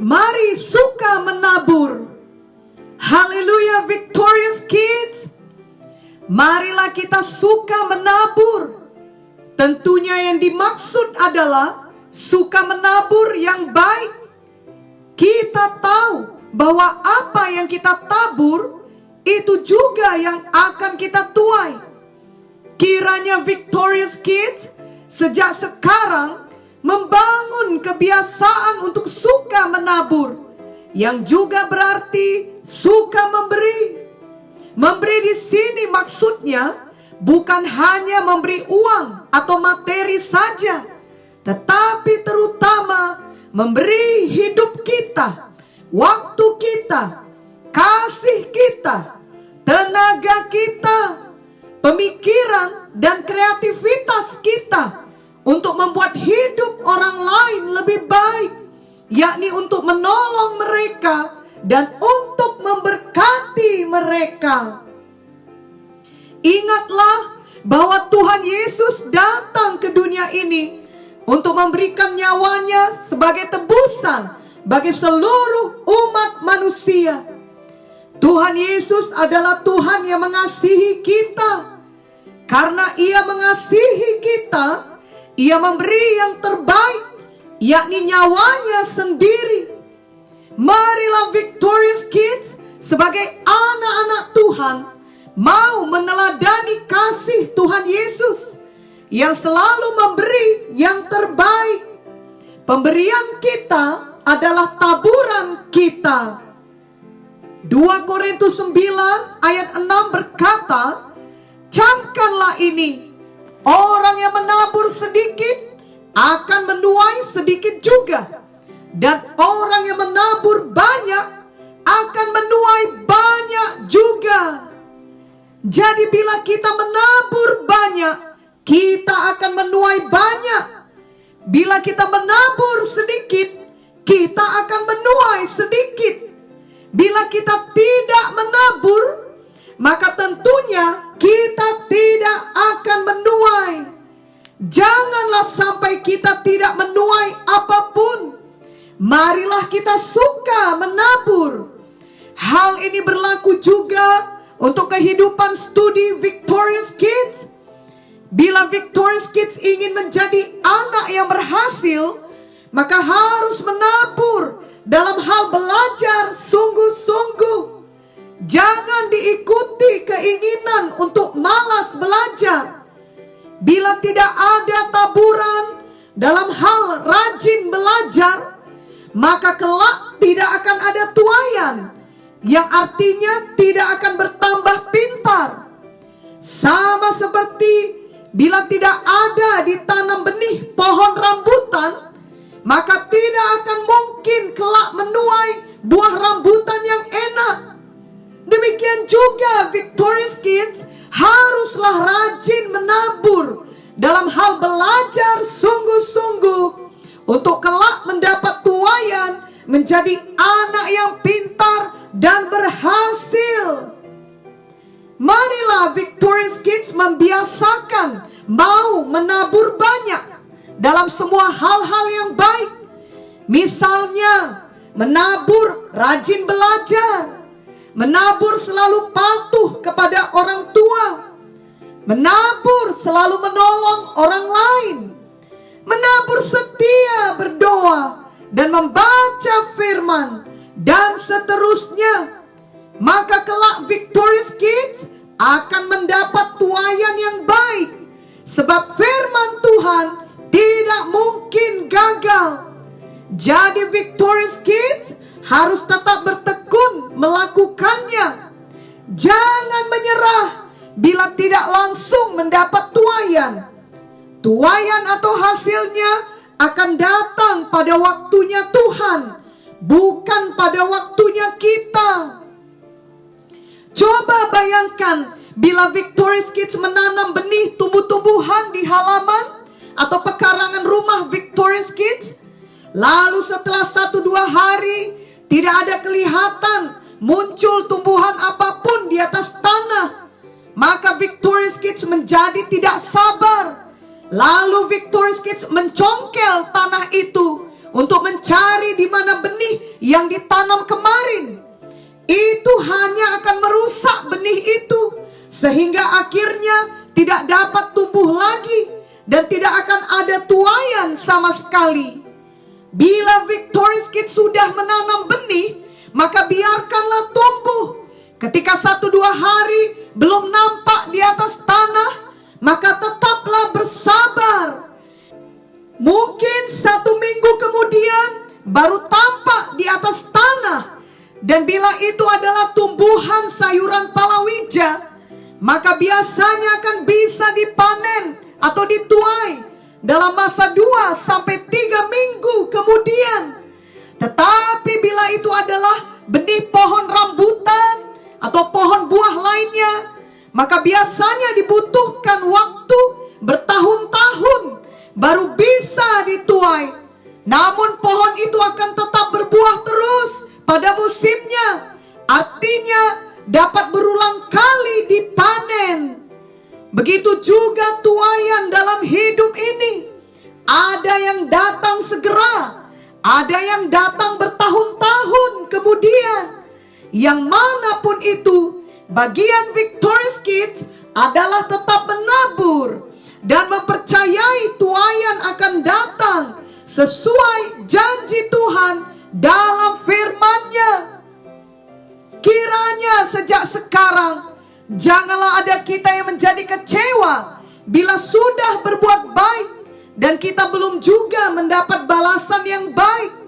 Mari suka menabur. Haleluya, Victorious Kids. Marilah kita suka menabur. Tentunya yang dimaksud adalah suka menabur yang baik. Kita tahu bahwa apa yang kita tabur itu juga yang akan kita tuai. Kiranya Victorious Kids sejak sekarang membangun kebiasaan untuk suka menabur, yang juga berarti suka memberi. Memberi di sini maksudnya bukan hanya memberi uang atau materi saja, tetapi terutama memberi hidup kita, waktu kita, kasih kita, tenaga kita, pemikiran dan kreativitas kita untuk membuat hidup orang lain lebih baik, yakni untuk menolong mereka dan untuk memberkati mereka. Ingatlah bahwa Tuhan Yesus datang ke dunia ini untuk memberikan nyawanya sebagai tebusan bagi seluruh umat manusia. Tuhan Yesus adalah Tuhan yang mengasihi kita. Karena Ia mengasihi kita, Ia memberi yang terbaik, yakni nyawanya sendiri. Marilah Victorious Kids sebagai anak-anak Tuhan mau meneladani kasih Tuhan Yesus yang selalu memberi yang terbaik. Pemberian kita adalah taburan kita. 2 Korintus 9 ayat 6 berkata, camkanlah ini, orang yang menabur sedikit akan menuai sedikit juga, dan orang yang menabur banyak akan menuai banyak juga. Jadi bila kita menabur banyak, kita akan menuai banyak. Bila kita menabur sedikit, kita akan menuai sedikit. Bila kita tidak menabur, maka tentunya kita tidak akan menuai. Janganlah sampai kita tidak menuai apapun. Marilah kita suka menabur. Hal ini berlaku juga untuk kehidupan studi Victorious Kids. Bila Victorious Kids ingin menjadi anak yang berhasil, maka harus menabur dalam hal belajar sungguh-sungguh. Jangan diikuti keinginan untuk malas belajar. Bila tidak ada taburan dalam hal rajin belajar, maka kelak tidak akan ada tuaian, yang artinya tidak akan bertambah pintar. Sama seperti bila tidak ada ditanam benih pohon rambutan, maka tidak akan mungkin kelak menuai buah rambutan yang enak. Demikian juga Victorious Kids haruslah rajin menabur dalam hal belajar sungguh-sungguh untuk kelak mendapat tuaian menjadi anak yang pintar dan berhasil. Marilah Victorious Kids membiasakan mau menabur banyak dalam semua hal-hal yang baik. Misalnya menabur rajin belajar, menabur selalu patuh kepada orang tua, menabur selalu menolong orang lain, menabur setia berdoa dan membaca firman, dan seterusnya. Maka kelak Victorious Kids akan mendapat tuaian yang baik, sebab firman Tuhan tidak mungkin gagal. Jadi Victorious Kids harus tetap bertekun melakukannya. Jangan menyerah bila tidak langsung mendapat tuaian. Tuaian atau hasilnya akan datang pada waktunya Tuhan, bukan pada waktunya kita. Coba bayangkan bila Victorious Kids menanam benih tumbuh-tumbuhan di halaman atau pekarangan rumah Victorious Kids, lalu setelah 1-2 hari tidak ada kelihatan muncul tumbuhan apapun di atas tanah, maka Victorious Kids menjadi tidak sabar. Lalu Victorious Kids mencongkel tanah itu untuk mencari di mana benih yang ditanam kemarin. Itu hanya akan merusak benih itu, sehingga akhirnya tidak dapat tumbuh lagi dan tidak akan ada tuaian sama sekali. Bila Victorious Kids sudah menanam benih, maka biarkanlah tumbuh. Ketika 1-2 hari belum nampak di atas tanah, maka tetaplah bersabar. Mungkin 1 minggu kemudian baru tampak di atas tanah. Dan bila itu adalah tumbuhan sayuran palawija, maka biasanya akan bisa dipanen atau dituai dalam masa 2-3 minggu kemudian. Tetapi bila itu adalah benih pohon rambutan atau pohon buah lainnya, maka biasanya dibutuhkan waktu bertahun-tahun baru bisa dituai. Namun pohon itu akan tetap berbuah terus pada musimnya. Artinya dapat berulang kali dipanen. Begitu juga tuaian dalam hidup ini. Ada yang datang segera, ada yang datang bertahun-tahun kemudian. Yang manapun itu, bagian Victorious Kids adalah tetap menabur dan mempercayai tuaian akan datang sesuai janji Tuhan dalam firman-Nya. Kiranya sejak sekarang janganlah ada kita yang menjadi kecewa bila sudah berbuat baik dan kita belum juga mendapat balasan yang baik.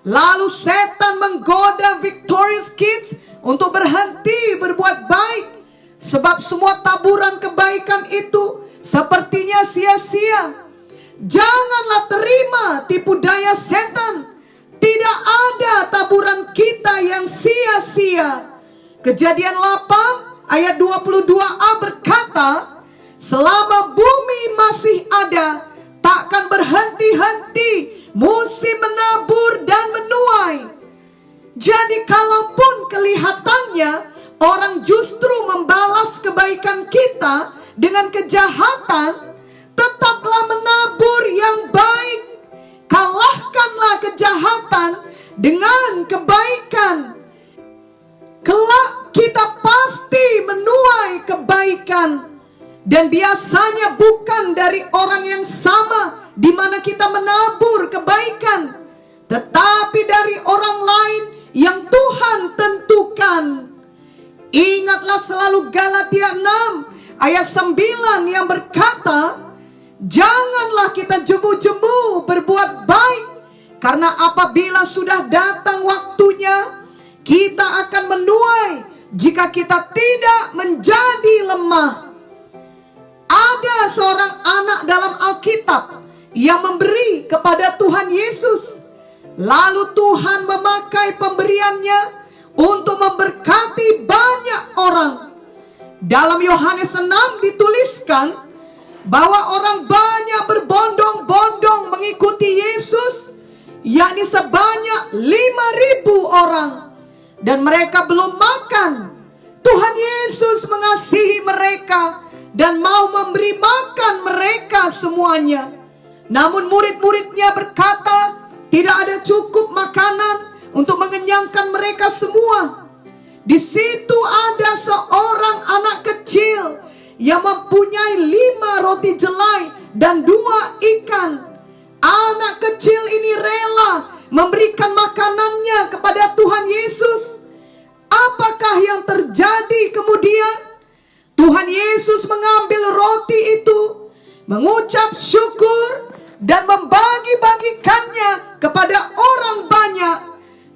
Lalu setan menggoda Victorious Kids untuk berhenti berbuat baik, sebab semua taburan kebaikan itu sepertinya sia-sia. Janganlah terima tipu daya setan. Tidak ada taburan kita yang sia-sia. Kejadian 8 ayat 22a berkata, selama bumi masih ada, takkan berhenti-henti musim menabur dan menuai. Jadi kalaupun kelihatannya orang justru membalas kebaikan kita dengan kejahatan, tetaplah menabur yang baik. Kalahkanlah kejahatan dengan kebaikan. Kelak kita pasti menuai kebaikan. Dan biasanya bukan dari orang yang sama di mana kita menabur kebaikan, tetapi dari orang lain yang Tuhan tentukan. Ingatlah selalu Galatia 6 ayat 9 yang berkata, janganlah kita jemu-jemu berbuat baik, karena apabila sudah datang waktunya, kita akan menuai jika kita tidak menjadi lemah. Ada seorang anak dalam Alkitab yang memberi kepada Tuhan Yesus. Lalu Tuhan memakai pemberiannya untuk memberkati banyak orang. Dalam Yohanes 6 dituliskan bahwa orang banyak berbondong-bondong mengikuti Yesus, yakni sebanyak 5.000 orang. Dan mereka belum makan. Tuhan Yesus mengasihi mereka dan mau memberi makan mereka semuanya. Namun murid-muridnya berkata, tidak ada cukup makanan untuk mengenyangkan mereka semua. Di situ ada seorang anak kecil yang mempunyai 5 roti jelai dan 2 ikan. Anak kecil ini rela memberikan makanannya kepada Tuhan Yesus. Apakah yang terjadi kemudian? Tuhan Yesus mengambil roti itu, mengucap syukur, dan membagi-bagikannya kepada orang banyak.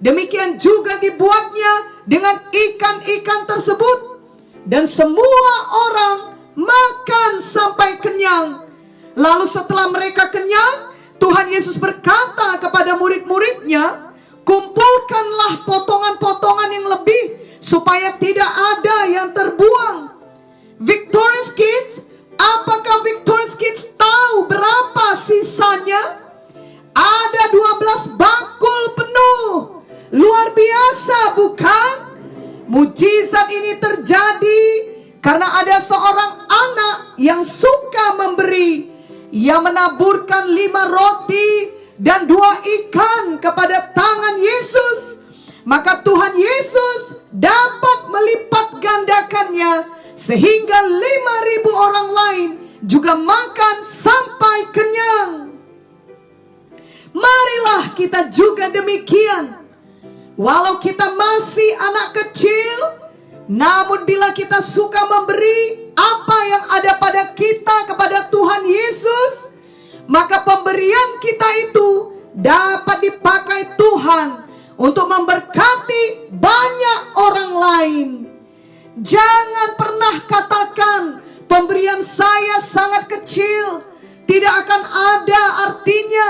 Demikian juga dibuatnya dengan ikan-ikan tersebut. Dan semua orang makan sampai kenyang. Lalu setelah mereka kenyang, Tuhan Yesus berkata kepada murid-muridnya, kumpulkanlah potongan-potongan yang lebih, supaya tidak ada yang terbuang. Victorious Kids, apakah Victorious Kids tahu berapa sisanya? Ada 12 bakul penuh. Luar biasa bukan? Mujizat ini terjadi karena ada seorang anak yang suka memberi. Ia menaburkan 5 roti dan 2 ikan kepada tangan Yesus, maka Tuhan Yesus dapat melipat gandakannya sehingga 5.000 orang lain juga makan sampai kenyang. Marilah kita juga demikian. Walau kita masih anak kecil, namun bila kita suka memberi apa yang ada pada kita kepada Tuhan Yesus, maka pemberian kita itu dapat dipakai Tuhan untuk memberkati banyak orang lain. Jangan pernah katakan pemberian saya sangat kecil, tidak akan ada artinya.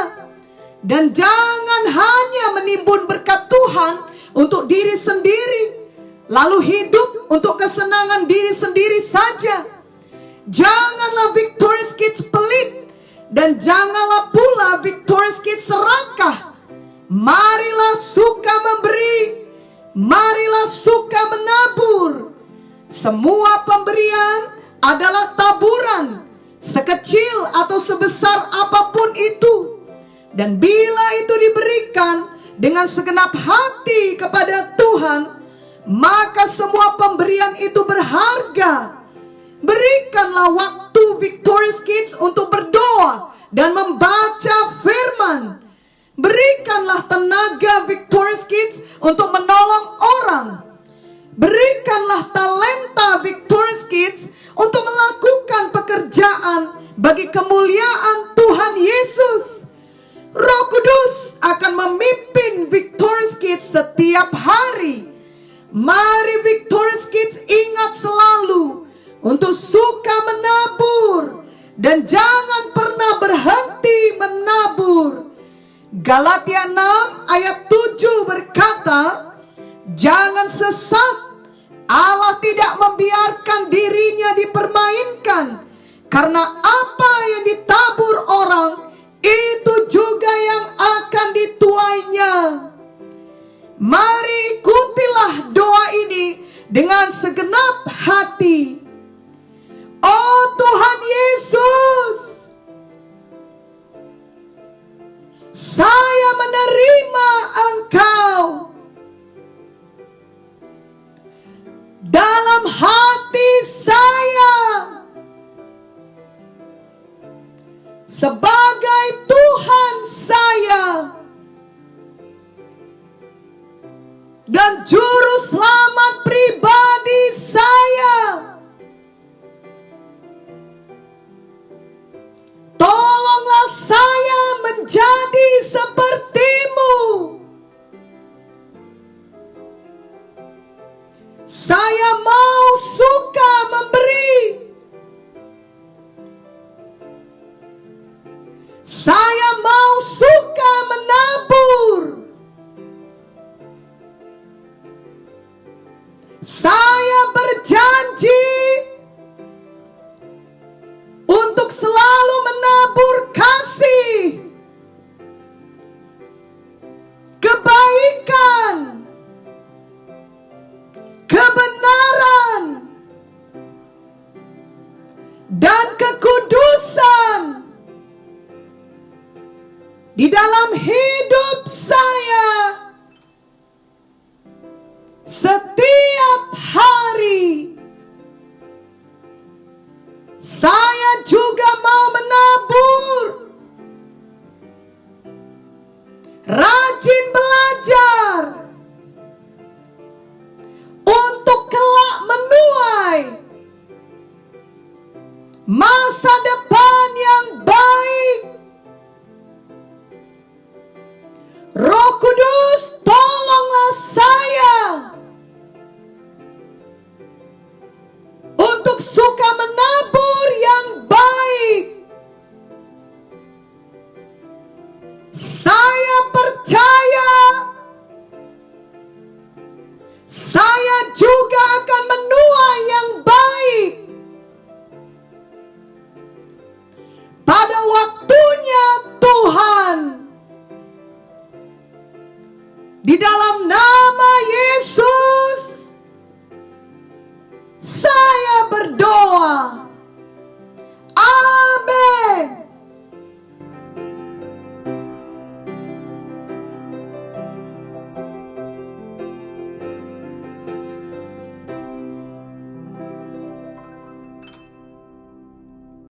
Dan jangan hanya menimbun berkat Tuhan untuk diri sendiri, lalu hidup untuk kesenangan diri sendiri saja. Janganlah Victorious Kids pelit, dan janganlah pula Victorious Kids serakah. Marilah suka memberi, marilah suka menabur. Semua pemberian adalah taburan, sekecil atau sebesar apapun itu. Dan bila itu diberikan dengan segenap hati kepada Tuhan, maka semua pemberian itu berharga. Berikanlah waktu Victorious Kids untuk berdoa dan membaca firman. Berikanlah tenaga Victorious Kids untuk menolong orang. Berikanlah talenta Victorious Kids untuk melakukan pekerjaan bagi kemuliaan Tuhan Yesus. Roh Kudus akan memimpin Victorious Kids setiap hari. Mari Victorious Kids ingat selalu untuk suka menabur dan jangan pernah berhenti menabur. Galatia 6 ayat 7 berkata, jangan sesat, Allah tidak membiarkan dirinya dipermainkan, karena apa yang ditabur orang, itu juga yang akan dituainya. Mari ikutilah doa ini dengan segenap hati. Oh Tuhan Yesus, saya menerima Engkau dalam hati saya sebagai Tuhan saya dan Juru Selamat pribadi saya. Tolonglah saya menjadi seperti-Mu. Saya mau suka memberi. Saya mau suka menabur. Saya berjanji untuk selalu menabur kasih, kebaikan, kebenaran, dan kekudusan di dalam hidup saya setiap hari. Saya juga mau menabur, rajin belajar untuk kelak menuai masa depan yang baik. Roh Kudus, tolonglah saya untuk suka menabur yang baik. Saya percaya saya juga akan menuai yang baik pada waktunya Tuhan. Di dalam